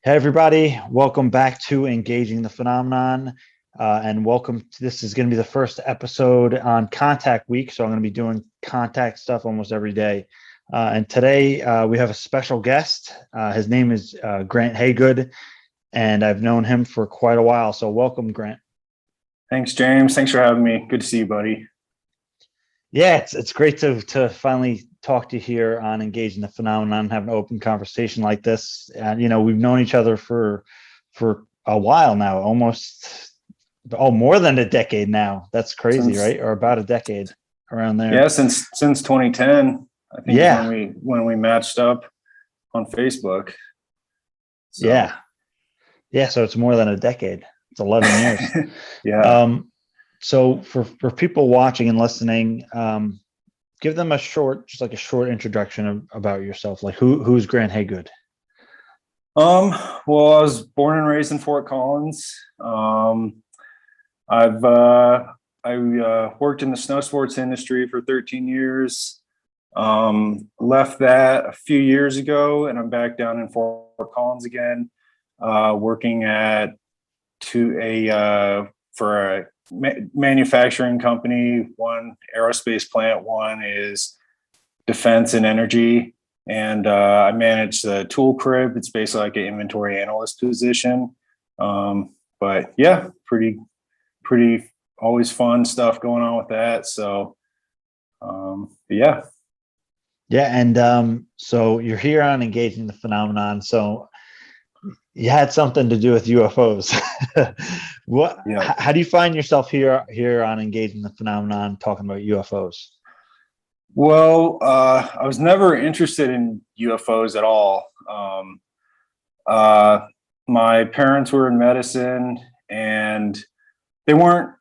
Hey, everybody. Welcome back to Engaging the Phenomenon. And welcome to this is going to be the first episode on Contact Week. So I'm going to be doing contact stuff almost every day. And today we have a special guest. His name is Grant Haygood, and I've known him for quite a while. So welcome, Grant. Thanks, James. Thanks for having me. Good to see you, buddy. Yeah, it's great to finally talk to you here on Engaging the Phenomenon, have an open conversation like this. And we've known each other for a while now, more than a decade now. That's crazy, right? Or about a decade, around there. Yeah, since 2010, I think. Yeah. Is when we matched up on Facebook. So. Yeah. So it's more than a decade. It's 11 years. Yeah. So for people watching and listening, give them a short introduction about yourself. Like who's Grant Haygood? Well, I was born and raised in Fort Collins. I worked in the snow sports industry for 13 years. Left that a few years ago, and I'm back down in Fort Collins again, working for a manufacturing company. One aerospace plant, one is defense and energy, and I manage the tool crib. It's basically like an inventory analyst position, but yeah, pretty always fun stuff going on with that. So yeah. And so you're here on Engaging the Phenomenon. So you had something to do with UFOs. How do you find yourself here on Engaging the Phenomenon talking about UFOs? Well, I was never interested in UFOs at all. My parents were in medicine, and they weren't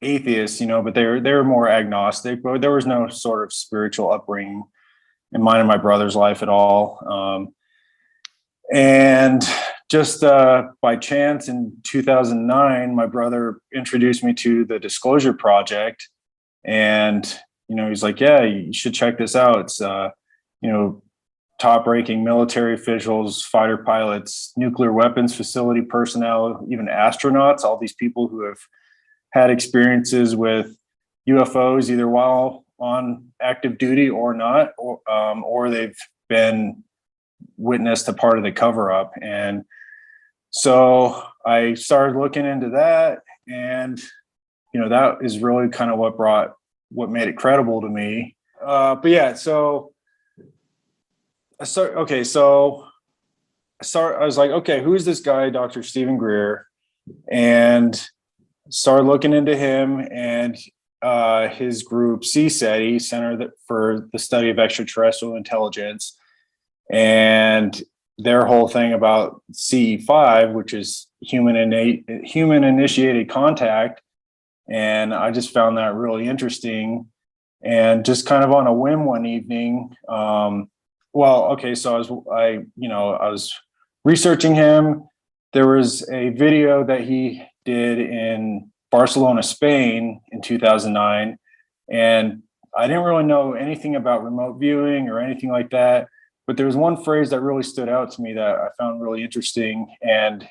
atheists, but they were more agnostic. But there was no sort of spiritual upbringing in mine and my brother's life at all. And just by chance in 2009, my brother introduced me to the Disclosure Project, and he's like, "Yeah, you should check this out. It's top-ranking military officials, fighter pilots, nuclear weapons facility personnel, even astronauts, all these people who have had experiences with UFOs either while on active duty or not, or they've been witness to part of the cover-up." And so I started looking into that, and that is really kind of what made it credible to me. But yeah, so I was like, okay, who's this guy, Dr. Stephen Greer? And started looking into him and his group, CSETI, Center for the Study of Extraterrestrial Intelligence, and their whole thing about CE5, which is human initiated contact. And I just found that really interesting. And just kind of on a whim one evening, so I was researching him. There was a video that he did in Barcelona, Spain in 2009. And I didn't really know anything about remote viewing or anything like that. But there was one phrase that really stood out to me that I found really interesting. And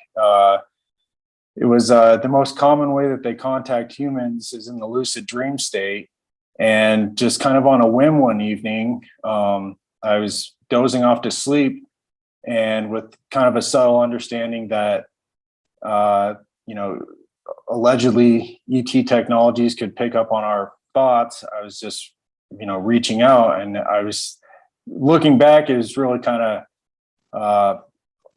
it was the most common way that they contact humans is in the lucid dream state. And just kind of on a whim one evening, I was dozing off to sleep, and with kind of a subtle understanding that, allegedly ET technologies could pick up on our thoughts, I was just, reaching out, and I was looking back. It was really kind of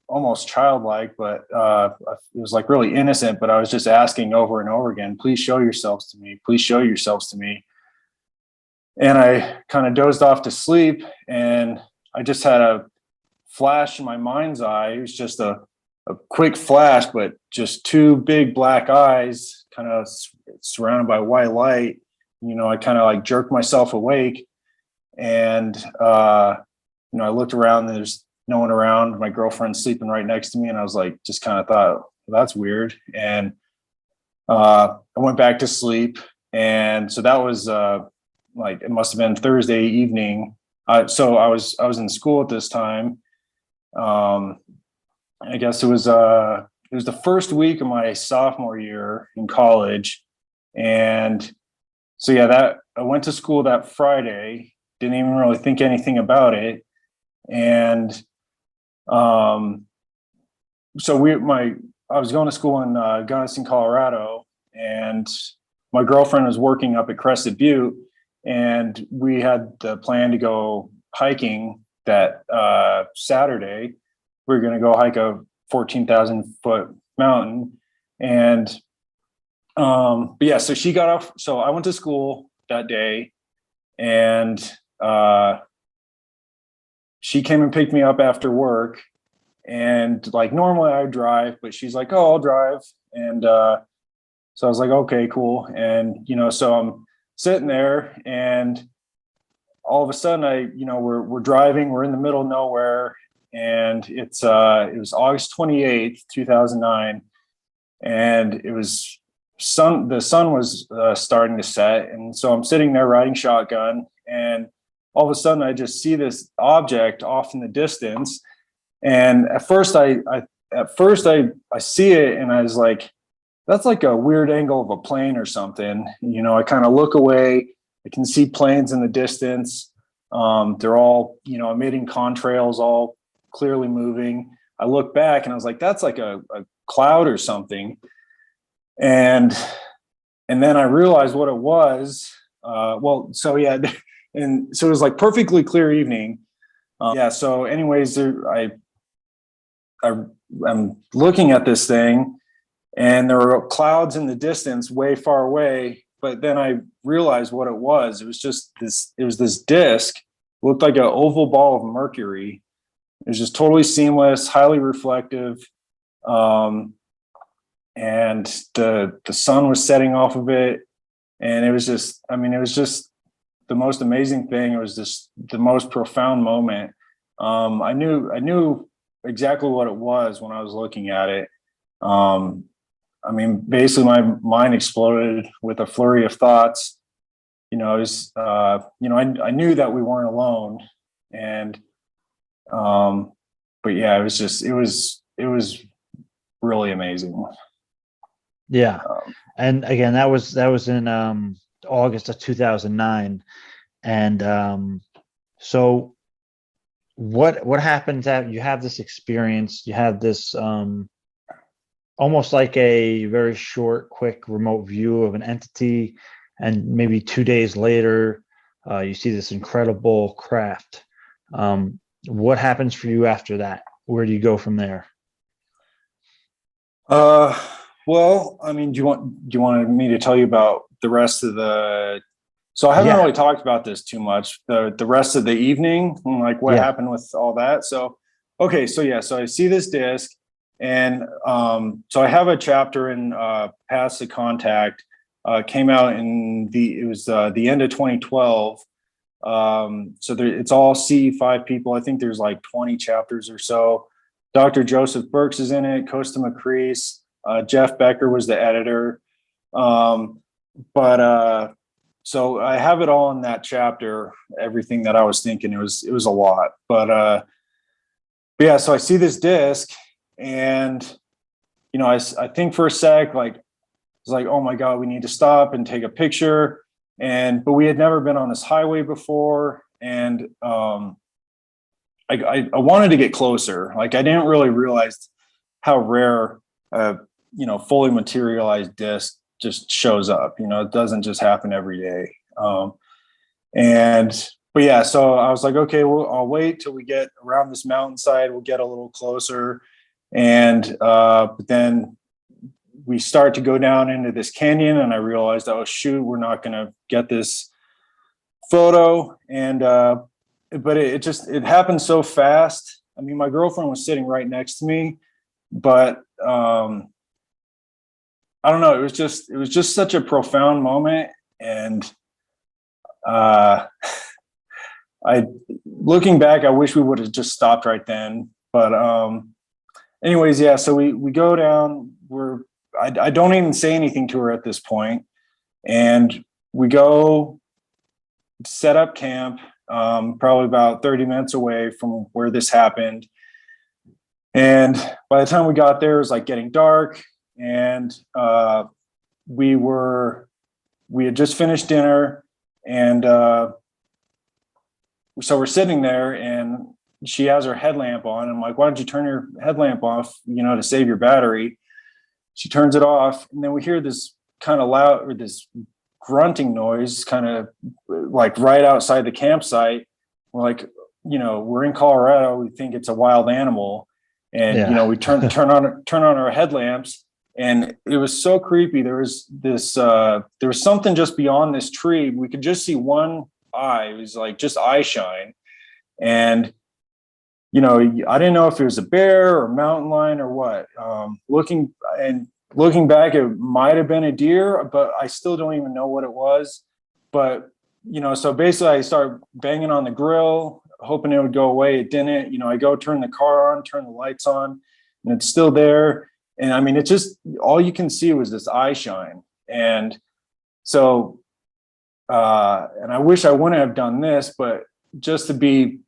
almost childlike, but it was like really innocent. But I was just asking over and over again, "Please show yourselves to me. Please show yourselves to me." And I kind of dozed off to sleep, and I just had a flash in my mind's eye. It was just a quick flash, but just two big black eyes, kind of surrounded by white light. I kind of like jerked myself awake, and I looked around, and there's no one around. My girlfriend's sleeping right next to me, and I was like, just kind of thought, well, that's weird. And I went back to sleep, and so that was it must have been Thursday evening. So I was in school at this time, I guess it was the first week of my sophomore year in college. And so, yeah, that I went to school that Friday, didn't even really think anything about it. And so I was going to school in Gunnison, Colorado, and my girlfriend was working up at Crested Butte, and we had the plan to go hiking that Saturday. We were going to go hike a 14,000 foot mountain, and but yeah, so she got off. So I went to school that day, and she came and picked me up after work. And like normally I drive, but she's like, "Oh, I'll drive." And so I was like, "Okay, cool." And so I'm sitting there, and all of a sudden we're driving, we're in the middle of nowhere, and it was August 28th, 2009, and the sun was starting to set, and so I'm sitting there riding shotgun, and all of a sudden I just see this object off in the distance. And at first I see it, and I was like, that's like a weird angle of a plane or something. I kind of look away. I can see planes in the distance. They're all, emitting contrails, all clearly moving. I look back and I was like, that's like a cloud or something. And then I realized what it was. So yeah, and so it was like perfectly clear evening. Yeah. So anyways, I'm looking at this thing, and there were clouds in the distance way far away, but then I realized what it was. It was just this disc, looked like an oval ball of mercury. It was just totally seamless, highly reflective. And the sun was setting off of it. And it was just the most amazing thing. It was just the most profound moment. I knew exactly what it was when I was looking at it. Basically my mind exploded with a flurry of thoughts. I knew that we weren't alone, and but yeah, it was really amazing. Yeah. And again, that was in August of 2009. And so what happens after you have this experience? You have this almost like a very short, quick remote view of an entity, and maybe 2 days later, you see this incredible craft. What happens for you after that? Where do you go from there? Well, do you want me to tell you about the rest of the? So I haven't really talked about this too much. The rest of the evening, like what happened with all that. So, okay, so yeah, so I see this disc, and so I have a chapter in Paths to Contact. Came out in the end of 2012. It's all CE5 people. I think there's like 20 chapters or so. Dr. Joseph Burks is in it. Costa McCrease. Jeff Becker was the editor. So I have it all in that chapter, everything that I was thinking. It was a lot, but yeah, so I see this disc, and, I think for a sec, like, it's like, oh my God, we need to stop and take a picture. But we had never been on this highway before. And I wanted to get closer. Like, I didn't really realize how rare, fully materialized disc just shows up. It doesn't just happen every day. But yeah, so I was like, okay, well, I'll wait till we get around this mountainside. We'll get a little closer. But then we start to go down into this canyon, and I realized, oh shoot, we're not going to get this photo. But it happened so fast. My girlfriend was sitting right next to me, but I don't know. It was just such a profound moment. And looking back, I wish we would have just stopped right then. But anyways, yeah, so we go down. I don't even say anything to her at this point. And we go set up camp, probably about 30 minutes away from where this happened. And by the time we got there, it was like getting dark, and we had just finished dinner, and so we're sitting there, and she has her headlamp on. And I'm like, why don't you turn your headlamp off, to save your battery? She turns it off, and then we hear this kind of loud, or this grunting noise, kind of like right outside the campsite. We're like, we're in Colorado, we think it's a wild animal, and we turn on our headlamps, and it was so creepy. There was something just beyond this tree. We could just see one eye. It was like just eye shine, and I didn't know if it was a bear or mountain lion or what. Looking back, it might have been a deer, but I still don't even know what it was. But so basically, I started banging on the grill, hoping it would go away. It didn't. I go turn the car on, turn the lights on, and it's still there. And I mean, it's just all you can see was this eye shine. And so, and I wish I wouldn't have done this, but just to be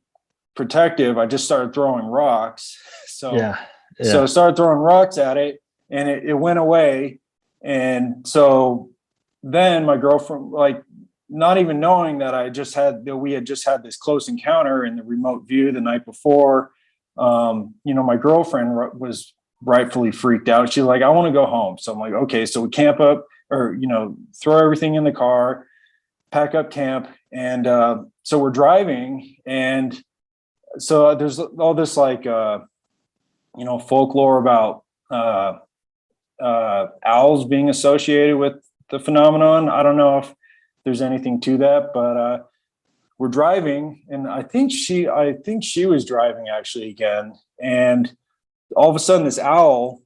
protective, I just started throwing rocks. So I started throwing rocks at it, and it went away. And so then my girlfriend, like, not even knowing that we had just had this close encounter in the remote view the night before, my girlfriend was rightfully freaked out. She's like, I want to go home. So I'm like, okay. So we camp up, or throw everything in the car, pack up camp, and so we're driving, and so there's all this like folklore about owls being associated with the phenomenon. I don't know if there's anything to that, but we're driving, and I think she was driving actually again, and all of a sudden this owl,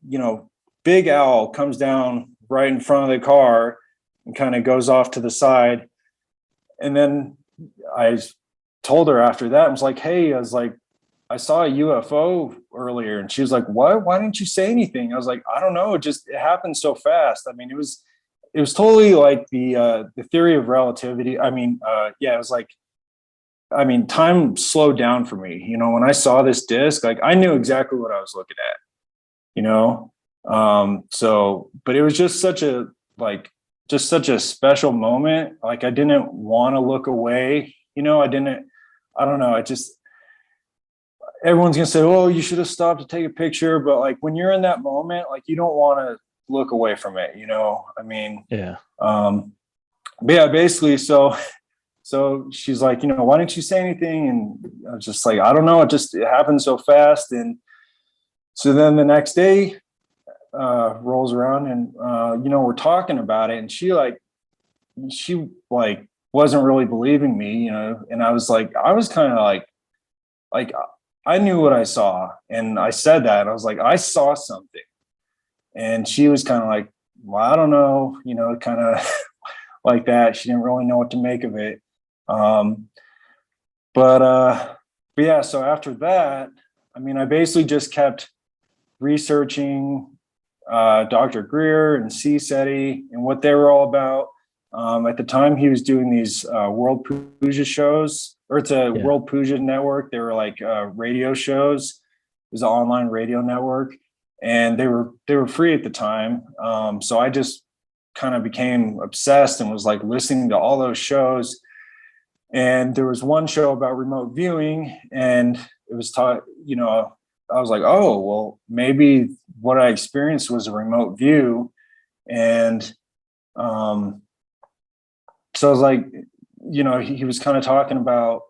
big owl, comes down right in front of the car and kind of goes off to the side. And then I told her after that, I was like, hey, I saw a UFO earlier. And she was like, what? Why didn't you say anything? I was like, I don't know. It happened so fast. I mean, it was totally like the theory of relativity. I mean, it was like, time slowed down for me. When I saw this disc, like, I knew exactly what I was looking at, but it was just such a special moment. Like, I didn't want to look away. I don't know. Everyone's going to say, oh, you should have stopped to take a picture. But like, when you're in that moment, like, you don't want to look away from it, but yeah, basically. So she's like, why didn't you say anything? And I was just like, I don't know. It happened so fast. And so then the next day rolls around, and we're talking about it, and she wasn't really believing me, and I was kind of like I knew what I saw, and I said that, and I was like, I saw something. And she was kind of like, well, I don't know, kind of like that. She didn't really know what to make of it. But yeah, so after that, I basically just kept researching Dr. Greer and CSETI and what they were all about. At the time, he was doing these World Puja shows, or it's a World Puja network. They were like radio shows. It was an online radio network, and they were free at the time. So I just kind of became obsessed and was like listening to all those shows. And there was one show about remote viewing, and it was taught, I was like, oh, well, maybe what I experienced was a remote view. And so I was like, he was kind of talking about,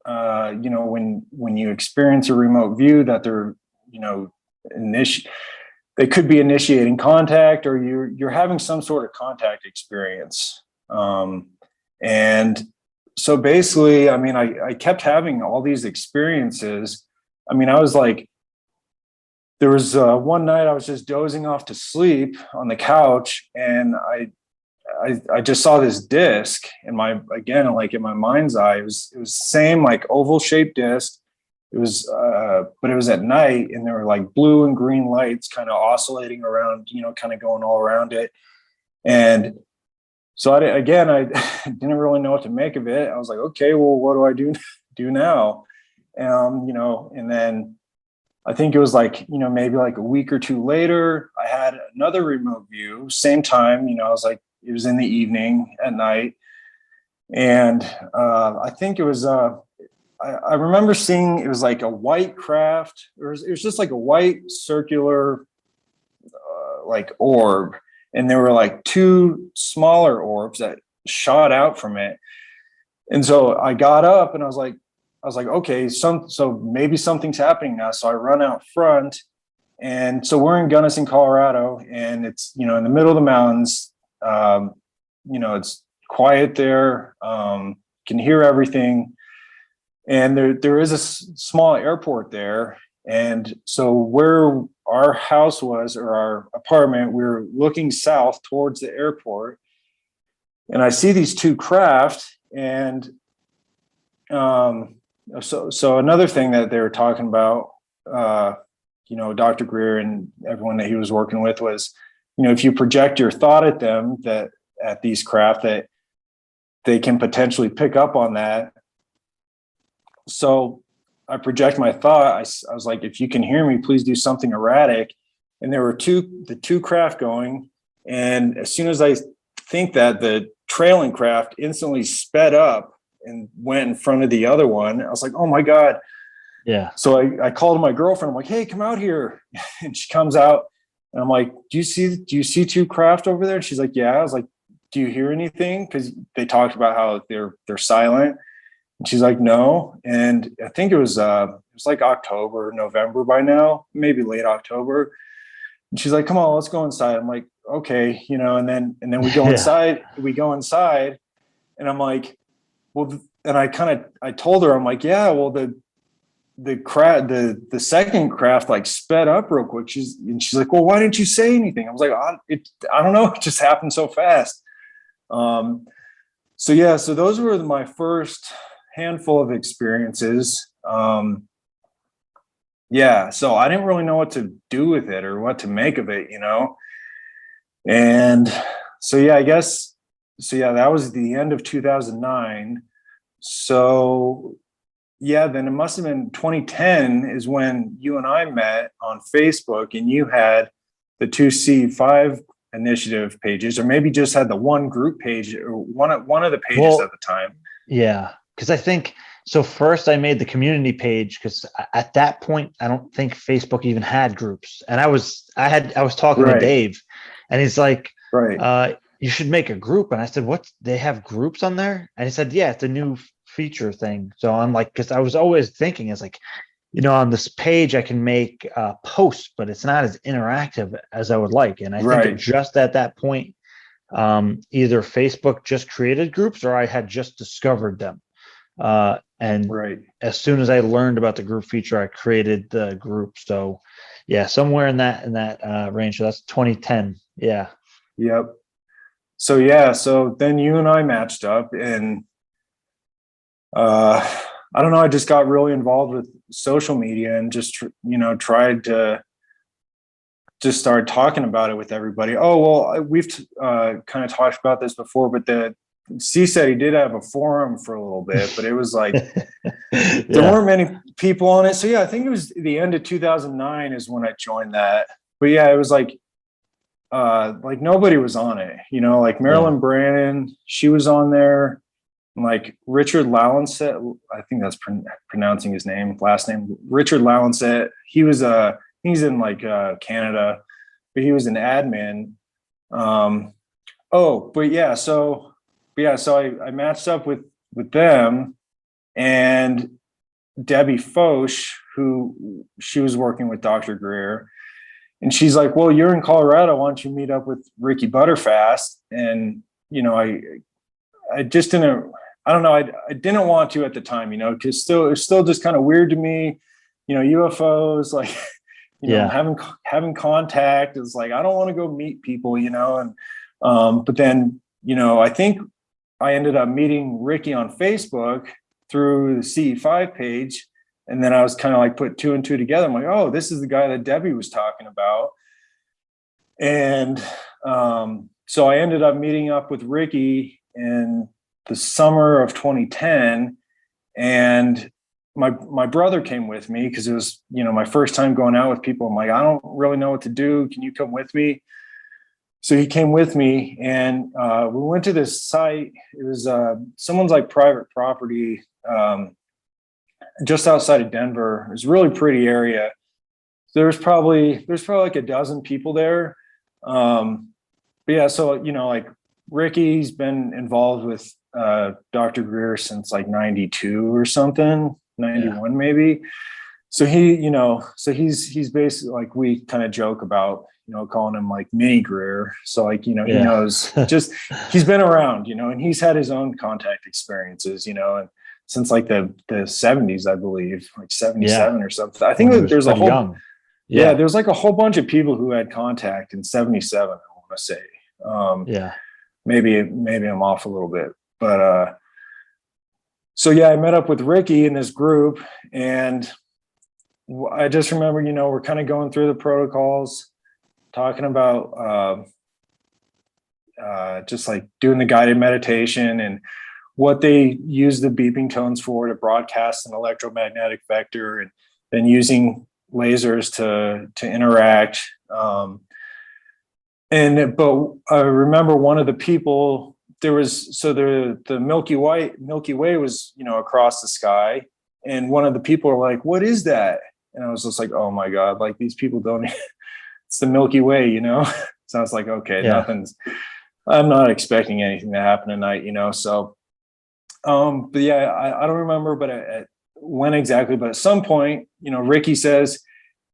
when you experience a remote view, that they're, they could be initiating contact, or you're having some sort of contact experience. And so basically, I kept having all these experiences. I was like, there was one night I was just dozing off to sleep on the couch, and I just saw this disc in my mind's eye. It was the same like oval shaped disc. It was, but it was at night, and there were like blue and green lights kind of oscillating around, kind of going all around it. And so I didn't really know what to make of it. I was like, okay, well, what do I do now? And then I think it was like, maybe like a week or two later, I had another remote view, same time, I was like, it was in the evening at night. And I think it was, I remember seeing, it was like a white craft, or it was just like a white circular, like orb. And there were like two smaller orbs that shot out from it. And so I got up and I was like, okay, so maybe something's happening now. So I run out front, and so we're in Gunnison, Colorado, and it's, in the middle of the mountains. It's quiet there. Can hear everything. And there is a small airport there. And so where our house was, or our apartment, we were looking south towards the airport. And I see these two craft, and so another thing that they were talking about, Dr. Greer and everyone that he was working with was, if you project your thought at them, that at these craft, that they can potentially pick up on that. So I project my thought. I was like, if you can hear me, please do something erratic. And there were the two craft going. And as soon as I think that, the trailing craft instantly sped up and went in front of the other one. I was like, oh my God. Yeah. So I called my girlfriend. I'm like, hey, come out here. And she comes out, and I'm like, do you see two craft over there? And she's like, yeah. I was like, do you hear anything? Because they talked about how they're silent. And she's like, no. And I think it was like October, November by now, maybe late October. And she's like, come on, let's go inside. I'm like, okay, and then we go inside. We go inside, and I'm like, well, and I told her, I'm like, yeah, well, the second craft like sped up real quick. She's like, well, why didn't you say anything? I was like, I don't know, it just happened so fast. So those were my first handful of experiences. So I didn't really know what to do with it or what to make of it, and so I guess that was the end of 2009. So then it must have been 2010 is when you and I met on Facebook, and you had the two CE5 initiative pages, or maybe just had the one group page, or one of the pages at the time. Yeah, because I think so. First, I made the community page because at that point, I don't think Facebook even had groups, and I was talking to Dave, and he's like, you should make a group. And I said, what? They have groups on there? And he said, yeah, it's a new feature thing. So I'm like, because I was always thinking, it's like, on this page I can make posts, but it's not as interactive as I would like. And I think just at that point, either Facebook just created groups, or I had just discovered them. As soon as I learned about the group feature, I created the group. So somewhere in that range. So that's 2010. Yeah. Yep. So then you and I matched up, and I don't know, I just got really involved with social media, and just tried to just start talking about it with everybody. Oh, well, we've kind of talked about this before, but the CSETI did have a forum for a little bit, but it was like there weren't many people on it. So I think it was the end of 2009 is when I joined that. But it was like nobody was on it, like Marilyn Brannon, she was on there, and like Richard Lalenset, I think that's pronouncing his last name, Richard Lalenset. He's in like Canada, but he was an admin. So I matched up with them, and Debbie Foch, who she was working with Dr. Greer. And she's like, well, you're in Colorado. Why don't you meet up with Ricky Butterfast? And, I just didn't, I don't know. I didn't want to at the time, because it was still just kind of weird to me, UFOs, like, having contact is like, I don't want to go meet people, and, but then, I think I ended up meeting Ricky on Facebook through the CE5 page. And then I was kind of like put two and two together. I'm like, oh, this is the guy that Debbie was talking about. And so I ended up meeting up with Ricky in the summer of 2010. And my brother came with me because it was, my first time going out with people. I'm like, I don't really know what to do. Can you come with me? So he came with me, and we went to this site. It was someone's like private property just outside of Denver. It was a really pretty area. There's probably like a dozen people there. But yeah, so like Ricky's been involved with Dr. Greer since like 92 or something, 91 maybe. So he's basically, like, we kind of joke about, calling him like mini Greer. So like, he knows, just, he's been around, and he's had his own contact experiences, and since like the 70s, I believe, like 77 or something. I think there's a whole young. Yeah, there's like a whole bunch of people who had contact in 77, I want to say. Maybe I'm off a little bit, but so yeah, I met up with Ricky in this group, and I just remember, we're kind of going through the protocols, talking about just like doing the guided meditation and what they use the beeping tones for to broadcast an electromagnetic vector, and then using lasers to interact. But I remember one of the people, there was, so the Milky Way was, across the sky, and one of the people were like, "What is that?" And I was just like, "Oh my God, like, these people don't, it's the Milky Way, So I was like, okay, I'm not expecting anything to happen tonight, So, but yeah, I don't remember, but when exactly, but at some point, Ricky says,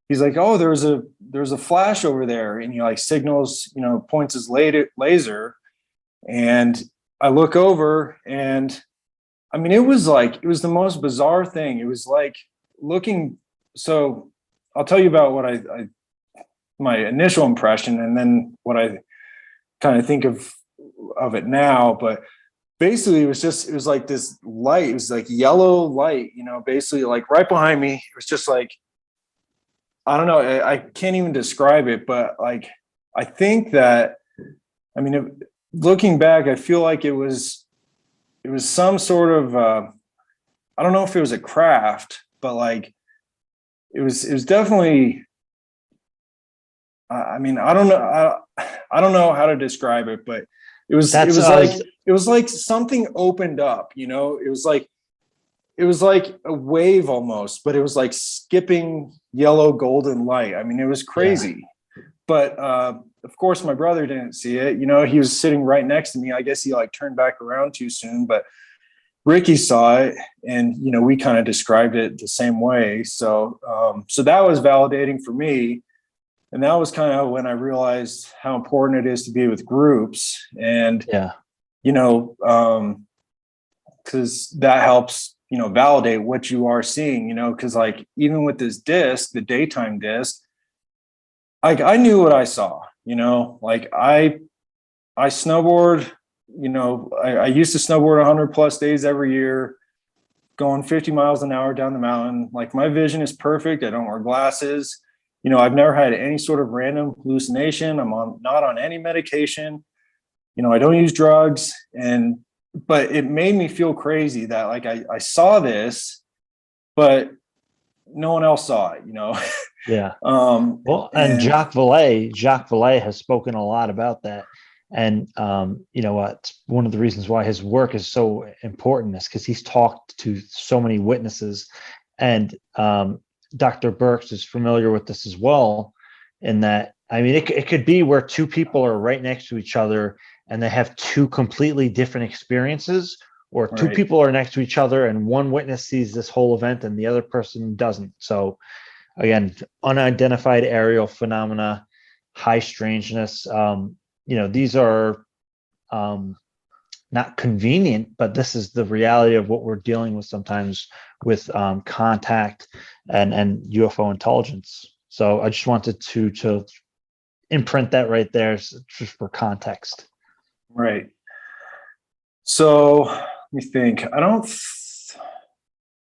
he's like, "Oh, there's a flash over there," and he like signals, points his laser, and I look over, and I mean, it was the most bizarre thing. It was like looking. So I'll tell you about what my initial impression, and then what I kind of think of it now. But basically, it was like this light. It was like yellow light, basically like right behind me. It was just like, I don't know. I can't even describe it, but like, I think that, I mean, looking back, I feel like it was some sort of, I don't know if it was a craft, but like, it was definitely, I mean, I don't know how to describe it, but it was like something opened up, it was like a wave almost, but it was like skipping yellow golden light. I mean, it was crazy. But of course my brother didn't see it. He was sitting right next to me. I guess he like turned back around too soon, but Ricky saw it, and we kind of described it the same way. So so that was validating for me. And that was kind of when I realized how important it is to be with groups. And because that helps, validate what you are seeing, because like even with this disc, the daytime disc, like I knew what I saw, like I snowboard, I used to snowboard 100 plus days every year, going 50 miles an hour down the mountain. Like my vision is perfect. I don't wear glasses. I've never had any sort of random hallucination. I'm not on any medication. I don't use drugs. But it made me feel crazy that like I saw this, but no one else saw it, Yeah. Well, and Jacques Valet has spoken a lot about that. And it's one of the reasons why his work is so important is because he's talked to so many witnesses, and Dr. Burks is familiar with this as well. In that, I mean, it could be where two people are right next to each other and they have two completely different experiences, or two people are next to each other and one witness sees this whole event and the other person doesn't. So again, unidentified aerial phenomena, high strangeness. These are not convenient, but this is the reality of what we're dealing with sometimes with contact and UFO intelligence. So I just wanted to imprint that right there, just for context. Right. So let me think. I don't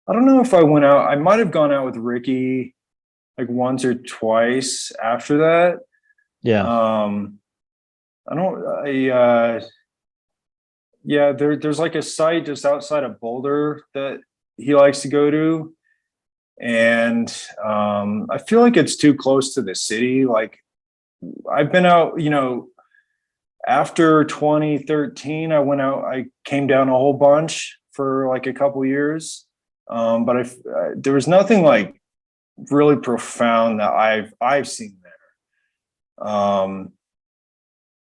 know if I went out. I might have gone out with Ricky like once or twice after that. Yeah. There's like a site just outside of Boulder that he likes to go to. And I feel like it's too close to the city. Like I've been out, after 2013, I came down a whole bunch for like a couple years. But there was nothing like really profound that I've seen there.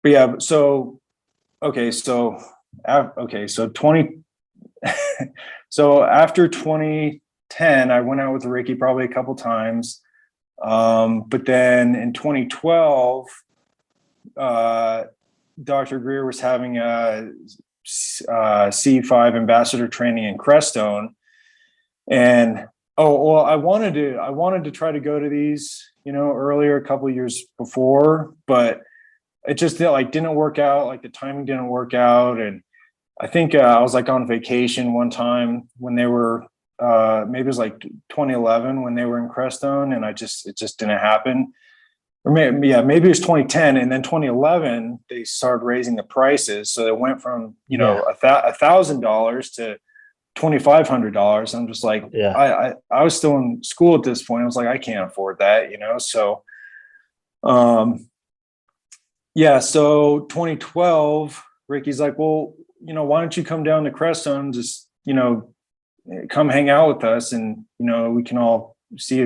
But yeah, so okay, so 20 so after 2010, I went out with Ricky probably a couple times. But then in 2012, Dr. Greer was having a CE5 ambassador training in Crestone, and I wanted to try to go to these, earlier, a couple of years before, but it just didn't work out. Like the timing didn't work out, and I think I was like on vacation one time when they were maybe it was like 2011 when they were in Crestone, and it just didn't happen. Or maybe it was 2010, and then 2011 they started raising the prices, so it went from $1,000 to $2,500. I'm just like, I was still in school at this point. I was like, I can't afford that, So, so 2012, Ricky's like, well, why don't you come down to Crestone? Just come hang out with us, and we can all see.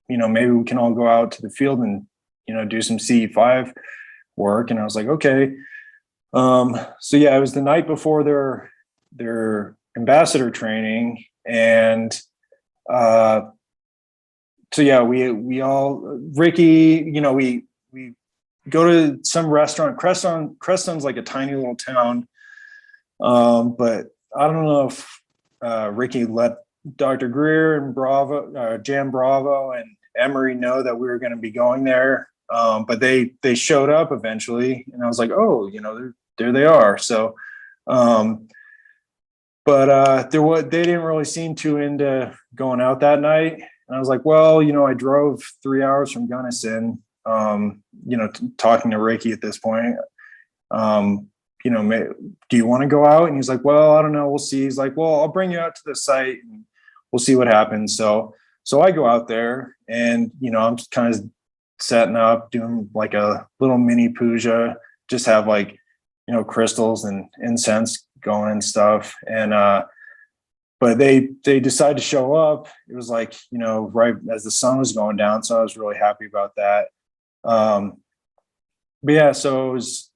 Maybe we can all go out to the field and do some CE5 work. And I was like, okay. So yeah, it was the night before their ambassador training, and so yeah, we all Ricky, we go to some restaurant. Crestone's like a tiny little town, but I don't know if Ricky let Dr. Greer and Jan Bravo and Emery know that we were going to be going there, but they showed up eventually, and I was like, oh, there they are. So, but they didn't really seem too into going out that night, and I was like, well, I drove 3 hours from Gunnison, talking to Ricky at this point. Do you want to go out? And he's like, well, I don't know. We'll see. He's like, well, I'll bring you out to the site and we'll see what happens. So I go out there, and, I'm just kind of setting up, doing like a little mini puja, just have like, crystals and incense going and stuff. And, but they decided to show up. It was like, right as the sun was going down. So I was really happy about that. But yeah, so it was,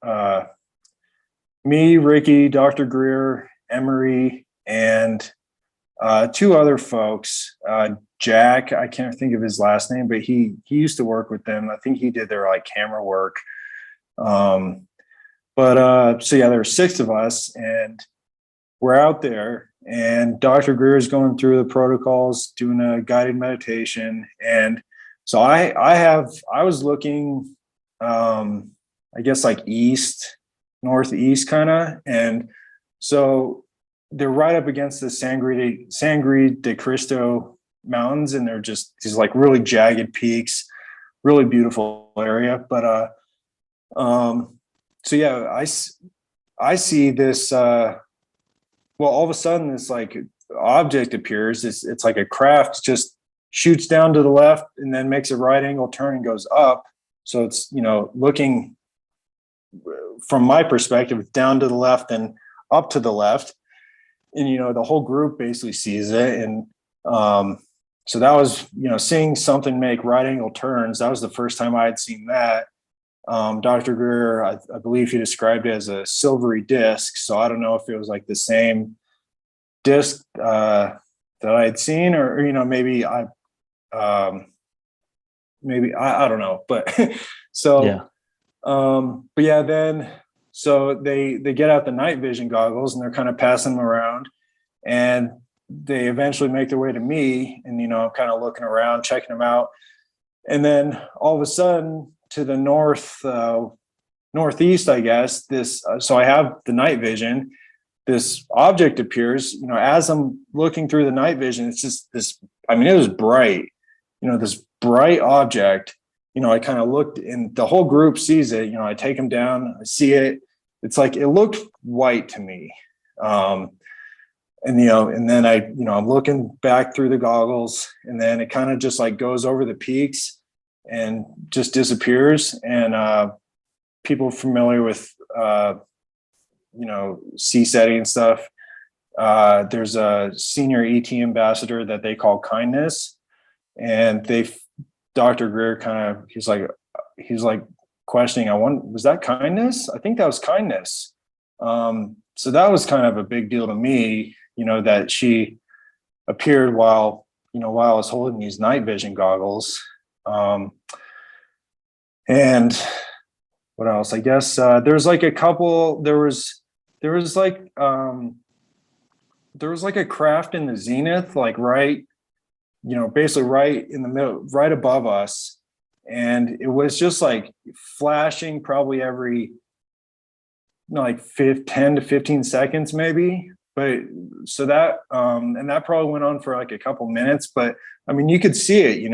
me, Ricky, Dr. Greer, Emery, and two other folks. Jack, I can't think of his last name, but he used to work with them. I think he did their like camera work. So yeah, there were 6 of us, and we're out there, and Dr. Greer is going through the protocols, doing a guided meditation. And so I was looking, I guess like northeast kind of. And so they're right up against the Sangre de Cristo mountains, and they're just these like really jagged peaks, really beautiful area. But so yeah, I see this all of a sudden this like object appears. It's like a craft just shoots down to the left and then makes a right angle turn and goes up. So it's, looking from my perspective down to the left and up to the left, and the whole group basically sees it. And so that was, seeing something make right angle turns. That was the first time I had seen that. Dr. Greer, I believe he described it as a silvery disc. So I don't know if it was like the same disc that I had seen, or maybe I don't know, but so yeah. But yeah, then so they get out the night vision goggles, and they're kind of passing them around, and they eventually make their way to me, and I'm kind of looking around, checking them out, and then all of a sudden to the northeast, I guess, so I have the night vision. This object appears, as I'm looking through the night vision. It's just this. I mean, it was bright, this bright object. I kind of looked, and the whole group sees it. I take them down, I see it. It's like, it looked white to me. And, and then I'm looking back through the goggles, and then it kind of just like goes over the peaks and just disappears. And people familiar with, CSETI and stuff, there's a senior ET ambassador that they call Kindness. And Dr. Greer he's like questioning, was that Kindness? I think that was Kindness. So that was kind of a big deal to me, that she appeared while I was holding these night vision goggles. And what else? I guess there's like a couple. There was like a craft in the zenith, like right, basically right in the middle, right above us, and it was just like flashing probably every like 10 to 15 seconds maybe. But so that and that probably went on for like a couple minutes, but I mean you could see it, it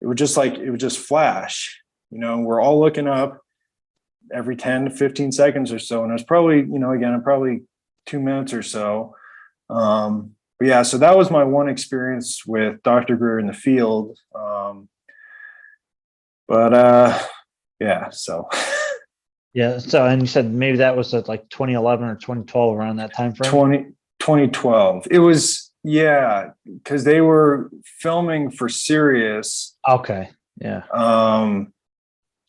would just flash, we're all looking up every 10 to 15 seconds or so, and it was probably probably 2 minutes or so. But yeah, so that was my one experience with Dr. Greer in the field. Yeah, so Yeah. So, and you said maybe that was at like 2011 or 2012, around that time frame. 2012. It was, yeah, because they were filming for Sirius. Okay. Yeah.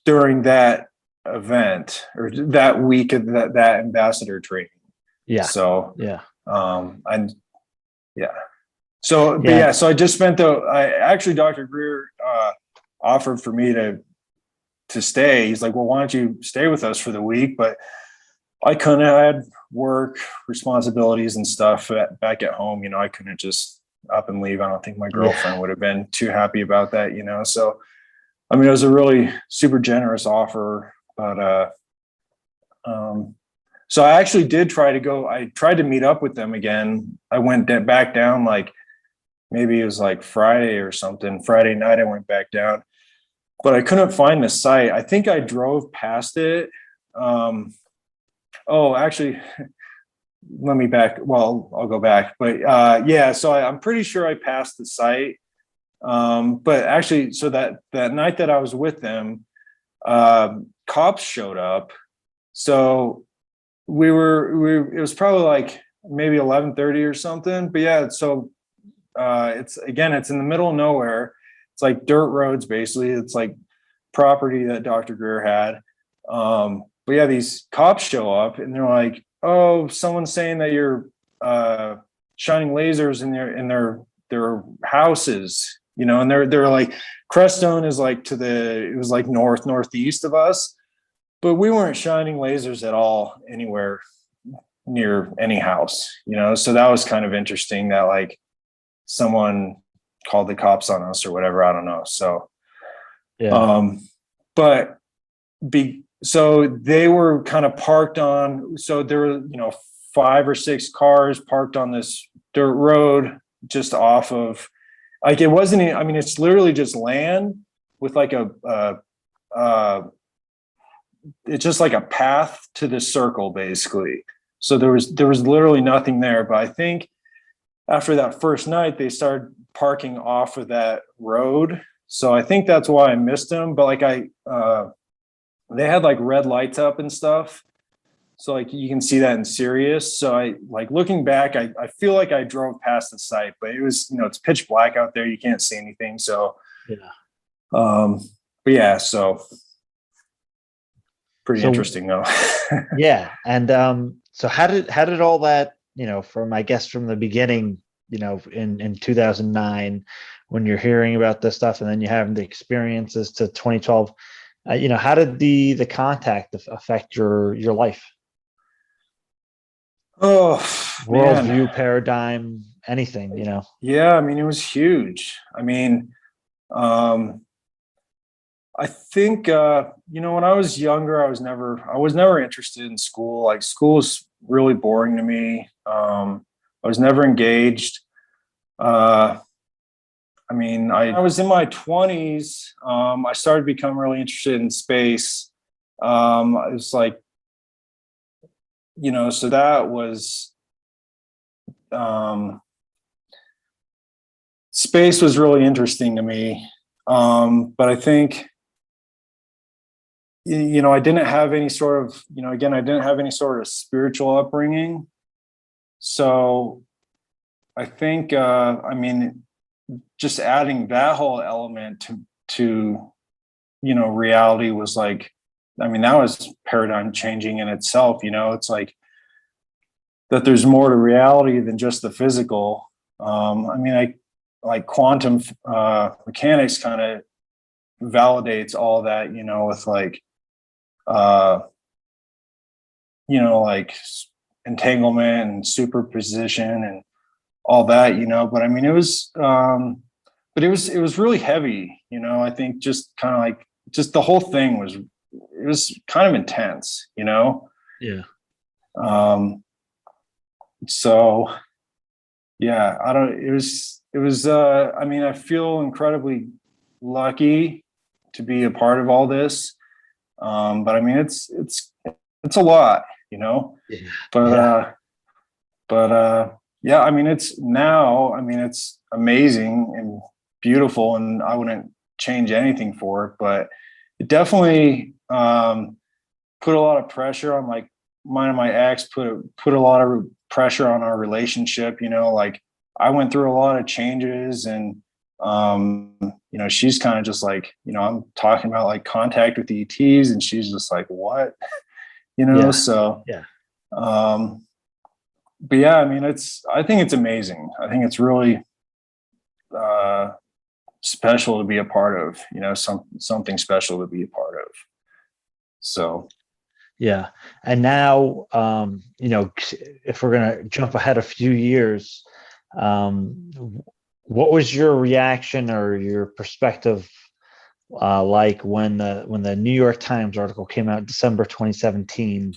During that event or that week of that ambassador training. Yeah. So yeah. And yeah. So, but Yeah. yeah, so I just spent Dr. Greer offered for me to stay. He's like, well, why don't you stay with us for the week? But I couldn't. I had work responsibilities and stuff back at home. I couldn't just up and leave. I don't think my girlfriend would have been too happy about that. So, I mean, it was a really super generous offer. But so I actually did try to go. I tried to meet up with them again. I went back down like maybe it was like Friday or something. Friday night I went back down, but I couldn't find the site. I think I drove past it. Actually, I'll go back. But yeah, so I'm pretty sure I passed the site. But actually, so that night that I was with them, cops showed up. So it was probably like maybe 11:30 or something. But yeah, so it's in the middle of nowhere. It's like dirt roads, basically. It's like property that Dr. Greer had. But yeah, these cops show up and they're like, "Oh, someone's saying that you're shining lasers in their houses," and they're like, Crestone is like it was like northeast of us, but we weren't shining lasers at all anywhere near any house, so that was kind of interesting that like someone called the cops on us or whatever. I don't know. So, Yeah. So they were kind of parked on, so there were, 5 or 6 cars parked on this dirt road just off of, like, it wasn't, I mean, it's literally just land with like it's just like a path to the circle, basically. So there was literally nothing there. But I think after that first night, they started parking off of that road. So I think that's why I missed them. But like they had like red lights up and stuff. So like you can see that in Sirius. So I like looking back, I feel like I drove past the site, but it was, it's pitch black out there. You can't see anything. So Yeah. But yeah, so pretty interesting though. Yeah. And so how did all that, from, I guess, from the beginning, in 2009, when you're hearing about this stuff and then you have the experiences to 2012, how did the contact affect your life? Oh, Worldview, paradigm, anything, Yeah, I mean, it was huge. I mean, I think when I was younger, I was never interested in school. Like, school was really boring to me. I was never engaged. I mean, I was in my 20s. I started to become really interested in space. It was like, so that was space was really interesting to me. But I think, I didn't have any sort of, again, I didn't have any sort of spiritual upbringing. So I think, just adding that whole element to reality was like, that was paradigm changing in itself. It's like that there's more to reality than just the physical. Like quantum mechanics kind of validates all that, with like, like entanglement and superposition and all that, but it was really heavy, I think just kind of like, just the whole thing was kind of intense, Yeah. So yeah, I feel incredibly lucky to be a part of all this. But it's a lot, Yeah. but yeah, it's amazing and beautiful, and I wouldn't change anything for it, but it definitely put a lot of pressure on, like, mine and my ex put a lot of pressure on our relationship. Like, I went through a lot of changes, and she's kind of just like, I'm talking about like contact with ETs, and she's just like, what? Yeah. So Yeah. but yeah, I think it's amazing. I think it's really special to be a part of, something special to be a part of. So Yeah. And now, if we're going to jump ahead a few years, what was your reaction or your perspective like when the New York Times article came out in December 2017,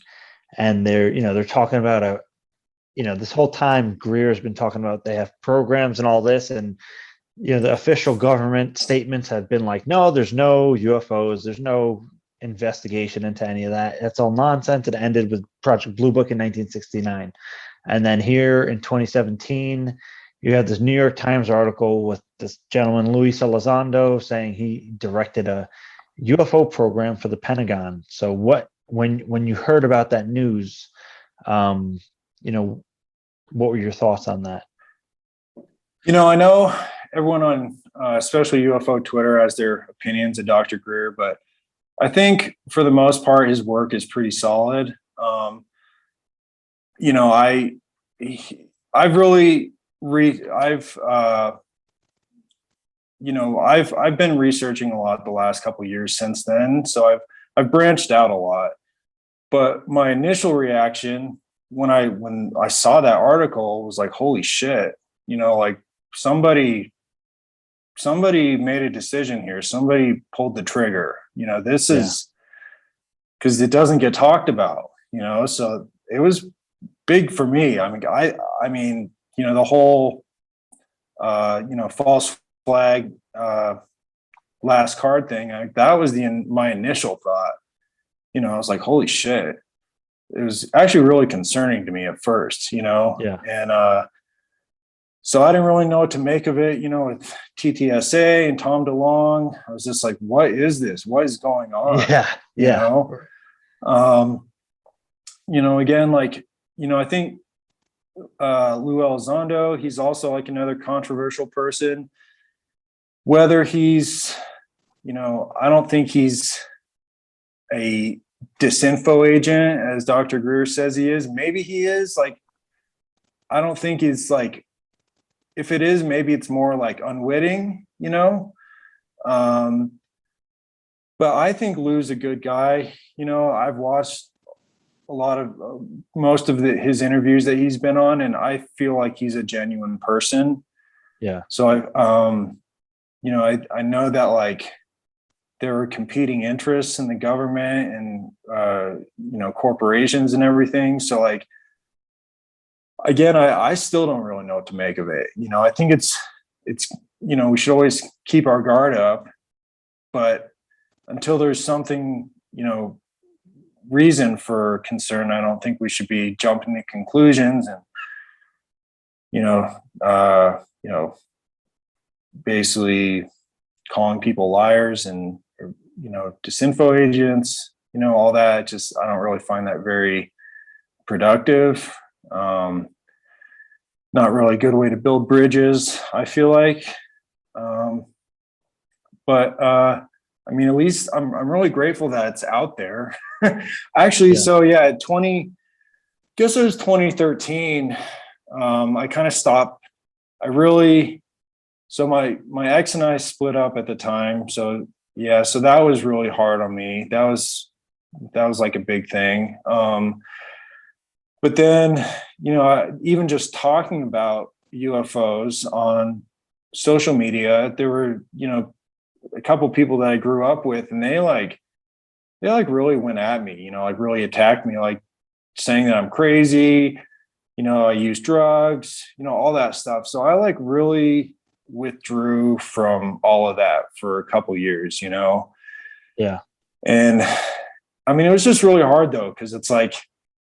and they're talking about this whole time Greer has been talking about they have programs and all this, and the official government statements have been like, no, there's no UFOs, there's no investigation into any of that. That's all nonsense. It ended with Project Blue Book in 1969. And then here in 2017, you have this New York Times article with this gentleman, Luis Elizondo, saying he directed a UFO program for the Pentagon. So when you heard about that news, what were your thoughts on that? I know everyone on especially UFO Twitter has their opinions of Dr. Greer, but I think for the most part, his work is pretty solid. I've really I've been researching a lot the last couple of years since then, so I've branched out a lot. But my initial reaction when I saw that article was like, holy shit, like somebody made a decision here. Somebody pulled the trigger. This is because it doesn't get talked about, so it was big for me. The whole, false flag, last card thing, that was my initial thought. I was like, holy shit. It was actually really concerning to me at first, and so I didn't really know what to make of it, with TTSA and Tom DeLonge. I was just like, what is this? What is going on? Yeah. Again, like, I think Lou Elizondo, he's also like another controversial person. Whether he's, I don't think he's a disinfo agent, as Dr. Greer says he is. Maybe he is. Like, I don't think he's like, if it is, maybe it's more like unwitting, but I think Lou's a good guy. I've watched a lot of most of his interviews that he's been on, and I feel like he's a genuine person. Yeah. So I know that, like, there are competing interests in the government and corporations and everything. So, like, again, I still don't really know what to make of it. I think it's we should always keep our guard up, but until there's something, reason for concern, I don't think we should be jumping to conclusions. And you know, you know, basically calling people liars and, you know, disinfo agents, you know, all that. Just, I don't really find that very productive. Not really a good way to build bridges, I feel like. Um, but I mean, at least I'm really grateful that it's out there. Actually, Yeah. so yeah, guess it was 2013. I kind of stopped. I really, so my ex and I split up at the time. So yeah, so that was really hard on me. That was like a big thing. But then, you know, even just talking about UFOs on social media, there were, you know, a couple people that I grew up with, and they like really went at me, you know, like really attacked me, like saying that I'm crazy, you know, I use drugs, you know, all that stuff. So I like really withdrew from all of that for a couple years, you know. Yeah. And I mean, it was just really hard though, because it's like,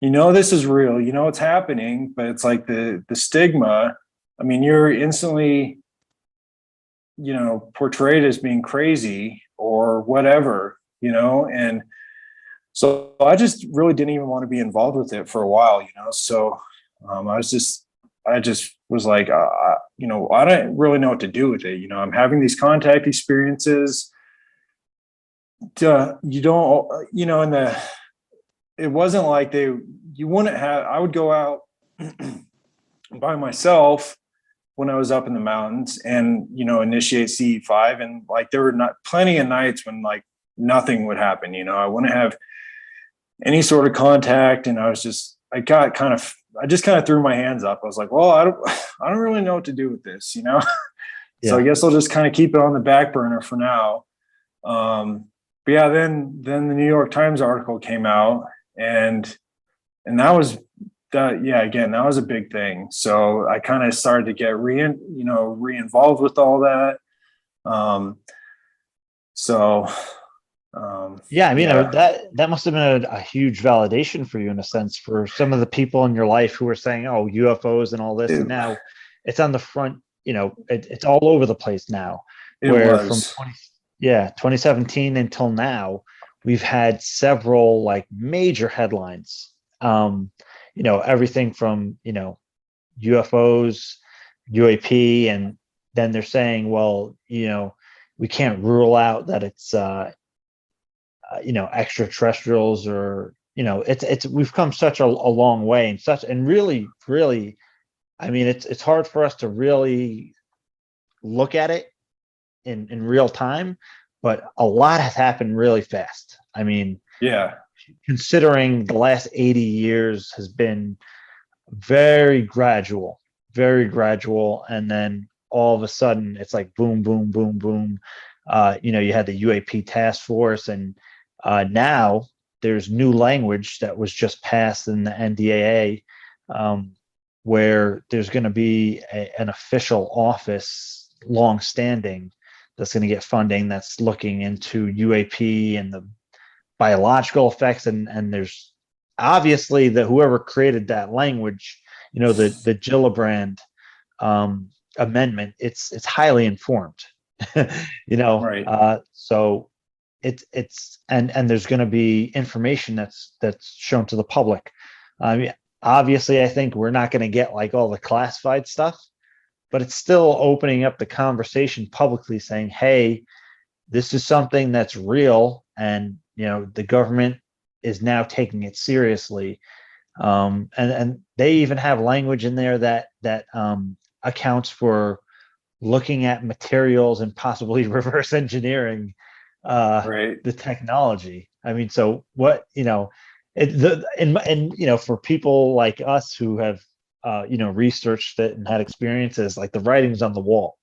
you know, this is real, you know, it's happening, but it's like the stigma. I mean, you're instantly, you know, portrayed as being crazy or whatever, you know. And so I just really didn't even want to be involved with it for a while, you know. So I just was like, you know, I don't really know what to do with it. You know, I'm having these contact experiences. You don't, you know, it wasn't like you wouldn't have, I would go out by myself when I was up in the mountains and, you know, initiate CE5. And like, there were not plenty of nights when like nothing would happen, you know, I wouldn't have any sort of contact. And I just kind of threw my hands up. I was like, well, I don't really know what to do with this, you know? So I Yeah. guess I'll just kind of keep it on the back burner for now. But yeah, then the New York Times article came out, and that was that. Yeah, again, that was a big thing. So I kind of started to get re-involved with all that. Um, so Yeah, I mean, yeah, that must have been a huge validation for you in a sense for some of the people in your life who were saying, "Oh, UFOs and all this," it, and now it's on the front. You know, it's all over the place now. it Where from was 2017 until now, we've had several like major headlines. You know, everything from UFOs, UAP, and then they're saying, well, you know, we can't rule out that it's extraterrestrials, or it's we've come such a long way, and really, I mean, it's hard for us to really look at it in real time, but a lot has happened really fast. I mean, yeah, considering the last 80 years has been very gradual, very gradual, and then all of a sudden it's like boom, boom, boom, boom. You had the UAP task force, and now there's new language that was just passed in the NDAA, where there's going to be an official office, long-standing, that's going to get funding that's looking into UAP and the biological effects, and there's obviously the whoever created that language, the Gillibrand amendment, it's highly informed. right, So it's and there's going to be information that's shown to the public. I mean, obviously, I think we're not going to get like all the classified stuff, but it's still opening up the conversation publicly, saying, hey, this is something that's real, and the government is now taking it seriously. And they even have language in there that accounts for looking at materials and possibly reverse engineering right, the technology. I mean, so what and for people like us who have researched it and had experiences, like the writing's on the wall.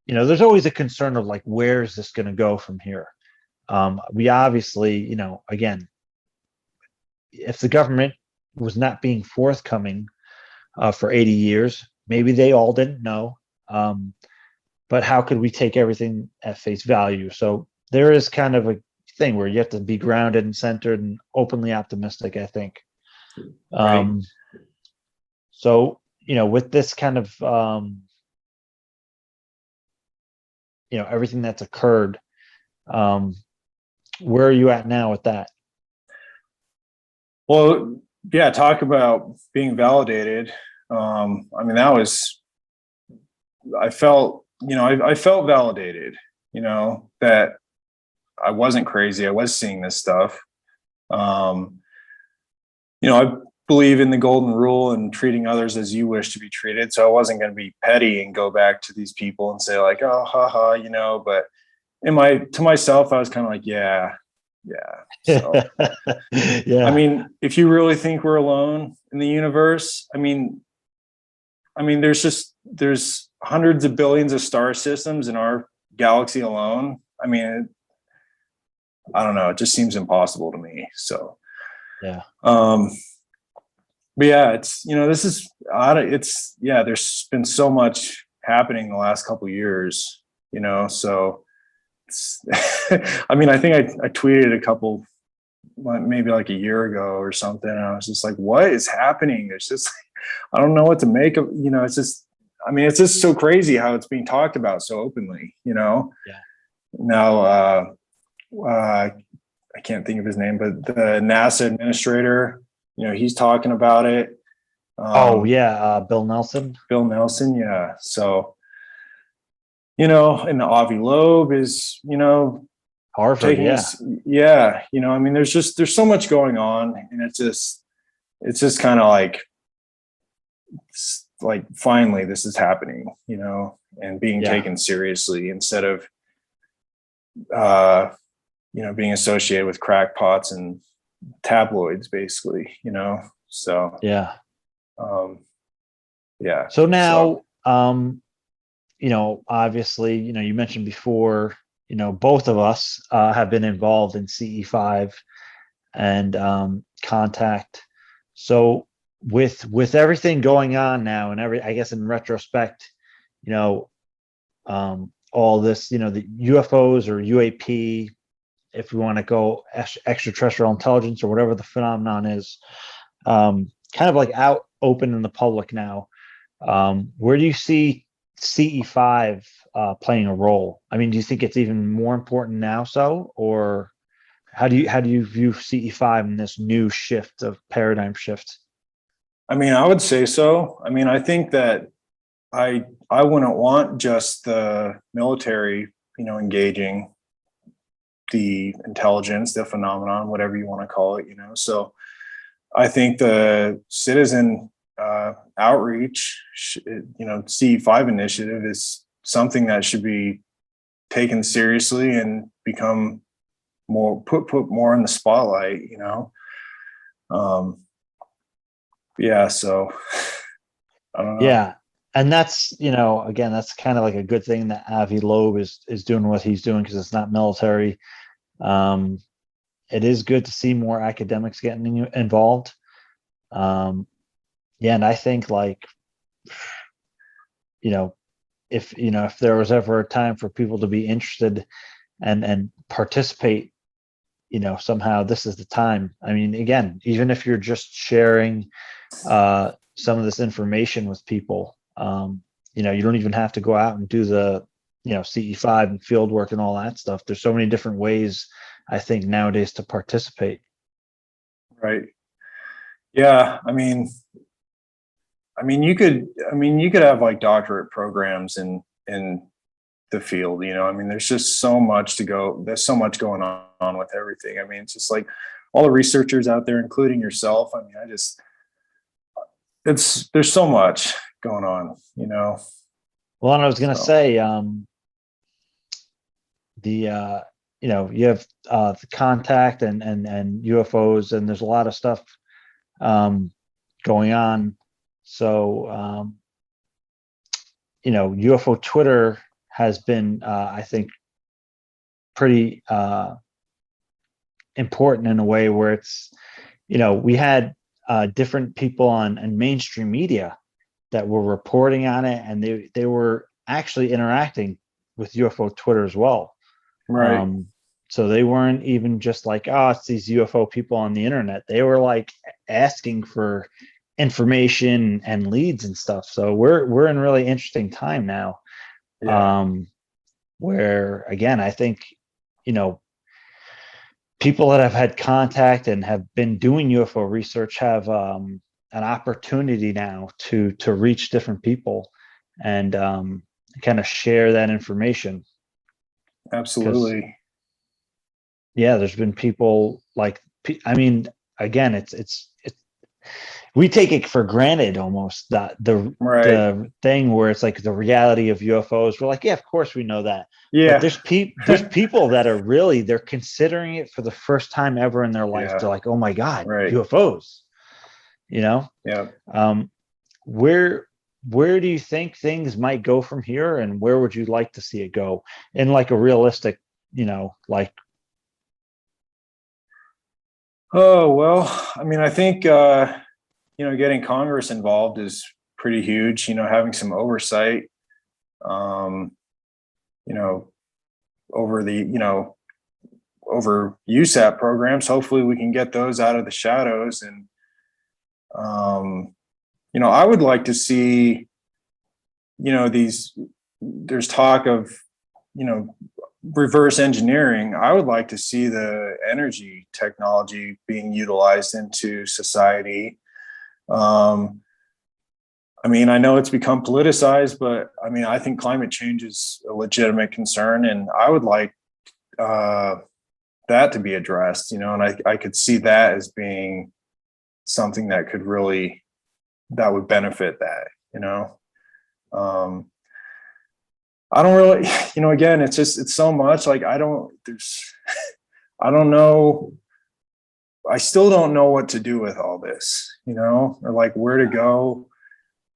There's always a concern of like, where is this going to go from here? We obviously, again, if the government was not being forthcoming for 80 years, maybe they all didn't know. But how could we take everything at face value? So there is kind of a thing where you have to be grounded and centered and openly optimistic, I think. right. So with this kind of, everything that's occurred, where are you at now with that? Well, yeah, talk about being validated. I mean, I felt, I felt validated, that I wasn't crazy. I was seeing this stuff. I believe in the golden rule and treating others as you wish to be treated. So I wasn't going to be petty and go back to these people and say like, oh, haha, but to myself, I was kind of like, yeah. So, Yeah. I mean, if you really think we're alone in the universe, I mean, there's hundreds of billions of star systems in our galaxy alone. I mean, I don't know. It just seems impossible to me. So, yeah. But yeah, there's been so much happening the last couple of years, so I mean, I think I tweeted a couple, maybe like a year ago or something. And I was just like, what is happening? It's just, I don't know what to make of, it's just, I mean, it's just so crazy how it's being talked about so openly, Yeah. Now, I can't think of his name, but the NASA administrator, he's talking about it. Bill Nelson. Yeah. So, and the Avi Loeb is, Harvard. I mean, there's so much going on, and it's just kind of like finally this is happening, and being taken seriously instead of, being associated with crackpots and tabloids, basically, so yeah. Yeah. So now, obviously, you mentioned before, both of us have been involved in CE5 and contact. So with everything going on now, and I guess in retrospect, all this, the UFOs or UAP, if we want to go extraterrestrial intelligence or whatever the phenomenon is, kind of like out open in the public now. Where do you see CE5 playing a role? I mean, do you think it's even more important now? Or how do you view CE5 in this new shift of paradigm shift? I mean, I would say so. I mean, I think that I wouldn't want just the military, engaging the intelligence, the phenomenon, whatever you want to call it, So I think the citizen outreach, CE5 initiative is something that should be taken seriously and become more put more in the spotlight, Yeah, so I don't know. Yeah. And that's, again, that's kind of like a good thing that Avi Loeb is doing what he's doing because it's not military. It is good to see more academics getting involved. And I think if there was ever a time for people to be interested and participate, somehow this is the time. I mean, again, even if you're just sharing some of this information with people, you don't even have to go out and do the CE5 and field work and all that stuff. There's so many different ways, I think, nowadays to participate. Right. Yeah. I mean, you could have like doctorate programs in the field, I mean, there's just so much there's so much going on with everything. I mean, it's just like all the researchers out there, including yourself. I mean, there's so much going on, Well, and I was going to say, you have the contact and UFOs, and there's a lot of stuff going on. So, UFO Twitter has been, I think, pretty important in a way where it's, we had different people on mainstream media that were reporting on it, and they were actually interacting with UFO Twitter as well. Right. So they weren't even just like, oh, it's these UFO people on the internet. They were like asking for information and leads and stuff. So we're in really interesting time now. Yeah. Where again, I think, you know, people that have had contact and have been doing UFO research have an opportunity now to reach different people and kind of share that information. Because Absolutely. yeah, there's been people like, I mean, again, it's we take it for granted almost, that Right. the thing where it's like the reality of UFOs. We're like, yeah, of course we know that. But Yeah. there's people that are really, they're considering it for the first time ever in their life. Yeah. They're like, oh my God, Right. UFOs, you know? Yeah. Um, where where do you think things might go from here, and where would you like to see it go in like a realistic, like Oh, well, I mean, I think, getting Congress involved is pretty huge, having some oversight, um, you know, over over USAP programs. Hopefully we can get those out of the shadows. And, I would like to see, there's talk of, you know, reverse engineering. I would like to see the energy technology being utilized into society. I mean, I know it's become politicized, but I mean, I think climate change is a legitimate concern, and I would like uh, that to be addressed, and I could see that as being something that that would benefit that. Um, I don't really, again, it's so much like, I don't know. I still don't know what to do with all this, or like where to go.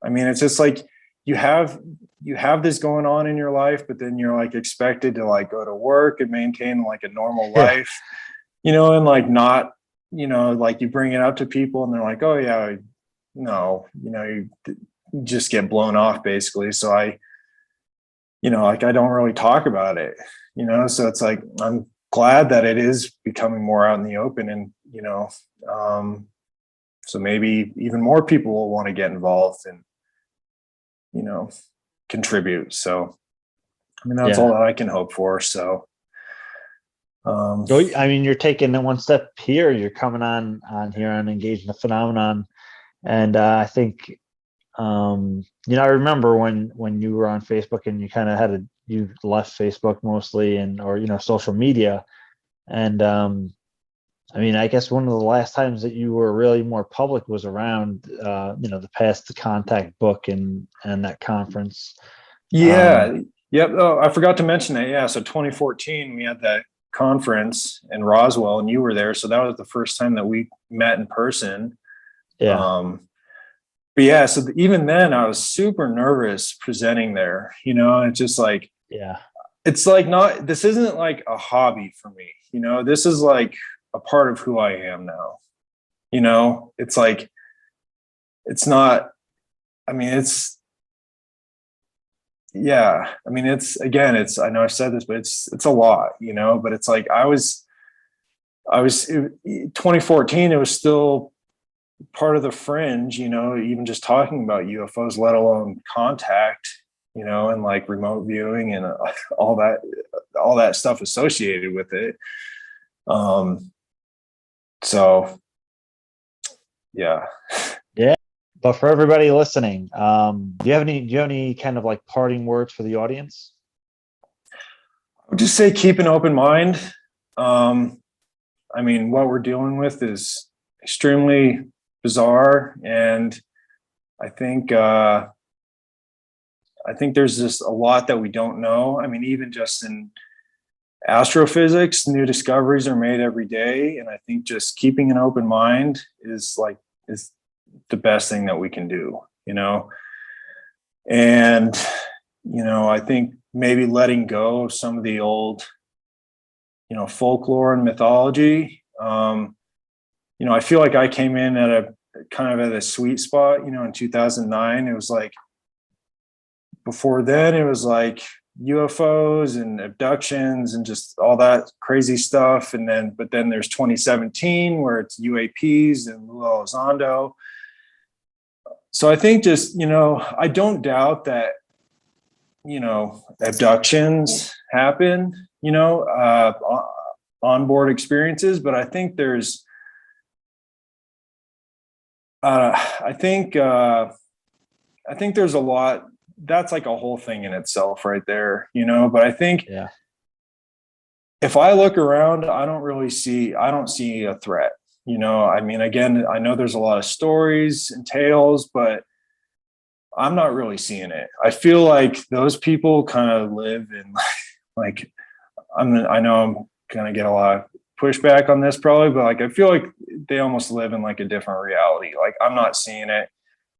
I mean, it's just like you have this going on in your life, but then you're like expected to like go to work and maintain like a normal yeah, life, and like not, like you bring it up to people and they're like, oh yeah, no, you just get blown off basically. So like I don't really talk about it, so it's like, I'm glad that it is becoming more out in the open, and, so maybe even more people will want to get involved and, contribute. So, I mean, that's all yeah. that I can hope for. So, So, I mean, you're taking it one step here. You're coming on here on engaging the phenomenon, and I think, I remember when you were on Facebook and you kind of you left Facebook mostly, and or social media, and I mean, I guess one of the last times that you were really more public was around the Past the Contact book and that conference. yeah. Yep. Oh, I forgot to mention that. Yeah. So 2014, we had that conference in Roswell and you were there. So that was the first time that we met in person. Yeah, But yeah, so even then I was super nervous presenting there, it's just like, yeah, it's like, not, this isn't like a hobby for me, this is like a part of who I am now, it's like, it's not, I mean, yeah, I mean, again, I know I've said this, but it's a lot, but it's like, I was 2014, it was still part of the fringe, even just talking about UFOs, let alone contact, and like remote viewing and all that stuff associated with it. So yeah. yeah. But for everybody listening, do you have any kind of like parting words for the audience? I would just say keep an open mind. I mean, what we're dealing with is extremely bizarre, and I think there's just a lot that we don't know. I mean, even just in astrophysics, new discoveries are made every day, and I think just keeping an open mind is the best thing that we can do, and I think maybe letting go of some of the old folklore and mythology. I feel like I came in at a kind of at a sweet spot, in 2009. It was like, before then it was like UFOs and abductions and just all that crazy stuff. But then there's 2017 where it's UAPs and Lula Elizondo. So I think just, I don't doubt that, abductions happen, onboard experiences, but I think there's, I think there's a lot, that's like a whole thing in itself right there, but I think Yeah. if I look around, I don't see a threat. I mean, again, I know there's a lot of stories and tales, but I'm not really seeing it. I feel like those people kind of live in like, I know I'm going to get a lot of pushback on this probably, but like, I feel like they almost live in like a different reality. Like I'm not seeing it,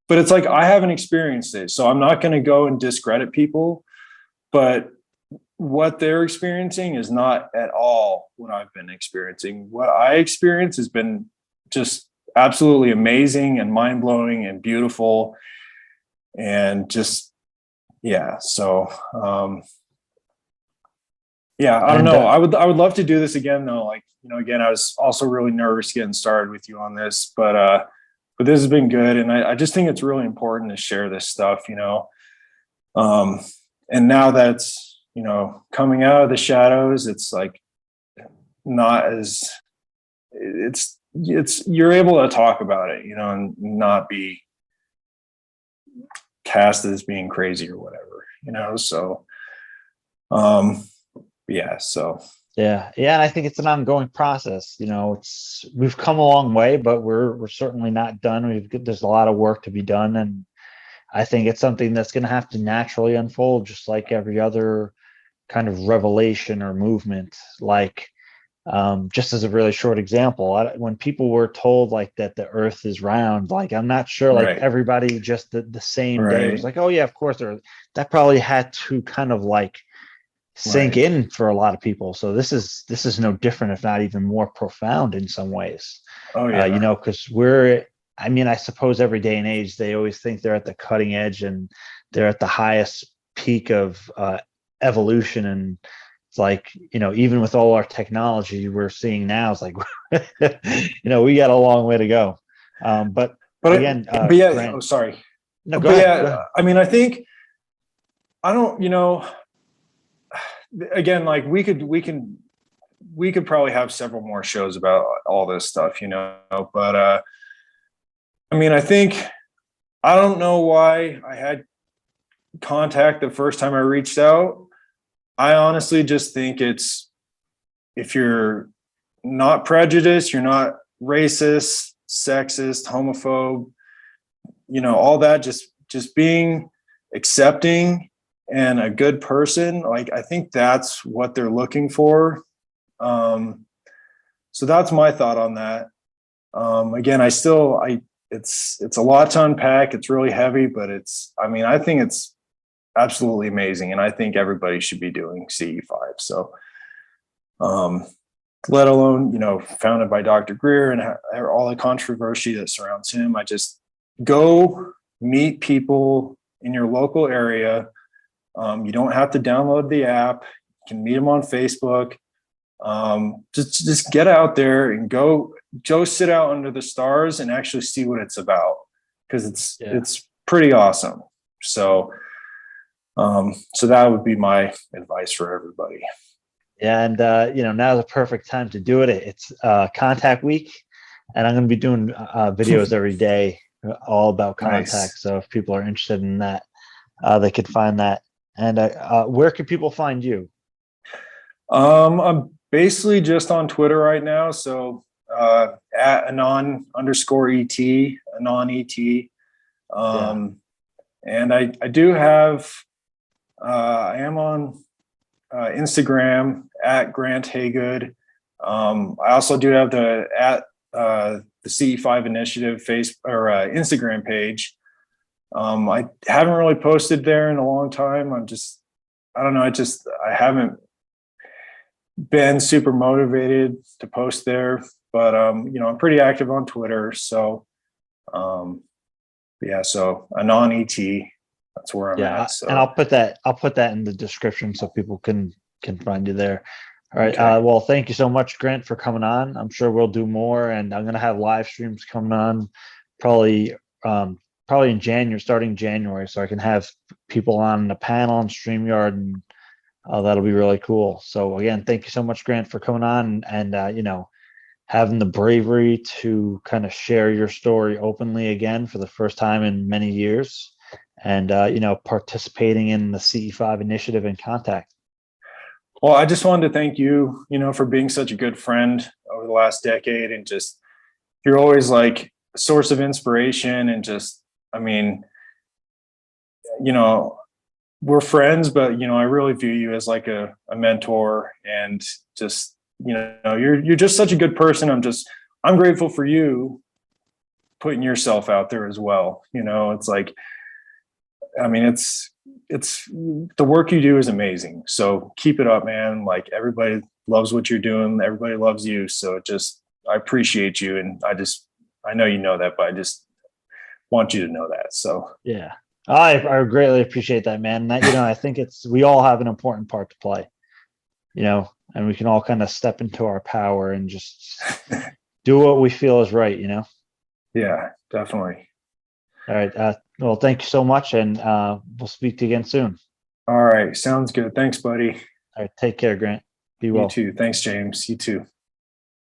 but it's like, I haven't experienced it. So I'm not going to go and discredit people, but what they're experiencing is not at all what I've been experiencing. What I experience has been just absolutely amazing and mind blowing and beautiful. And just, yeah. So, yeah, I don't know. I would love to do this again though. Like, again, I was also really nervous getting started with you on this, but this has been good. And I just think it's really important to share this stuff, and now that's, coming out of the shadows, it's like not as you're able to talk about it, and not be cast as being crazy or whatever, so, yeah. So, Yeah. And I think it's an ongoing process. We've come a long way, but we're certainly not done. There's a lot of work to be done. And I think it's something that's going to have to naturally unfold, just like every other kind of revelation or movement. Like, just as a really short example, when people were told like that the earth is round, like I'm not sure like right. everybody just the same day was Right. like, oh yeah, of course that probably had to kind of like sink Right. in for a lot of people. So this is no different, if not even more profound in some ways. Oh yeah. Because I suppose every day and age they always think they're at the cutting edge and they're at the highest peak of evolution. And it's like, even with all our technology we're seeing now, it's like, we got a long way to go. But again, but yeah, Grant, sorry. no, go But ahead. Go yeah, ahead. I mean, I think I don't, again, like we could probably have several more shows about all this stuff, but I mean, I don't know why I had contact the first time I reached out. I honestly just think it's, if you're not prejudiced, you're not racist, sexist, homophobe, all that, just being accepting and a good person. Like, I think that's what they're looking for. So that's my thought on that. Again, it's a lot to unpack. It's really heavy, but I think it's absolutely amazing. And I think everybody should be doing CE5. So, let alone, founded by Dr. Greer and all the controversy that surrounds him. I just go meet people in your local area. You don't have to download the app. You can meet them on Facebook. Just get out there and go sit out under the stars and actually see what it's about, because it's pretty awesome. So, so that would be my advice for everybody. Yeah, and now's the perfect time to do it. It's contact week, and I'm going to be doing videos every day all about contact. Nice. So if people are interested in that, they could find that. And where can people find you? I'm basically just on Twitter right now. So at anon_et, anon_et. And I do have, I am on Instagram at Grant Haygood. I also do have the CE5 Initiative Instagram page. I haven't really posted there in a long time. I don't know. I haven't been super motivated to post there, but I'm pretty active on Twitter. So, yeah. So anon_et, that's where I'm at. So. And I'll put that in the description so people can find you there. All right. Okay. Well, thank you so much, Grant, for coming on. I'm sure we'll do more, and I'm going to have live streams coming on probably probably in January, starting January, so I can have people on the panel on StreamYard, and that'll be really cool. So again, thank you so much, Grant, for coming on and having the bravery to kind of share your story openly again for the first time in many years, and participating in the CE5 initiative and Contact. Well, I just wanted to thank you, for being such a good friend over the last decade, and just you're always like a source of inspiration, and just, I mean, we're friends, but I really view you as like a mentor, and just you're just such a good person. I'm grateful for you putting yourself out there as well. It's like, I mean, it's the work you do is amazing. So keep it up, man. Like, everybody loves what you're doing. Everybody loves you. So I appreciate you. And I know you know that, but I just want you to know that. So yeah, I greatly appreciate that, man. And that, I think we all have an important part to play, and we can all kind of step into our power and just do what we feel is right, Yeah, definitely. All right. Well, thank you so much, and we'll speak to you again soon. All right. Sounds good. Thanks, buddy. All right. Take care, Grant. Be well. You too. Thanks, James. You too.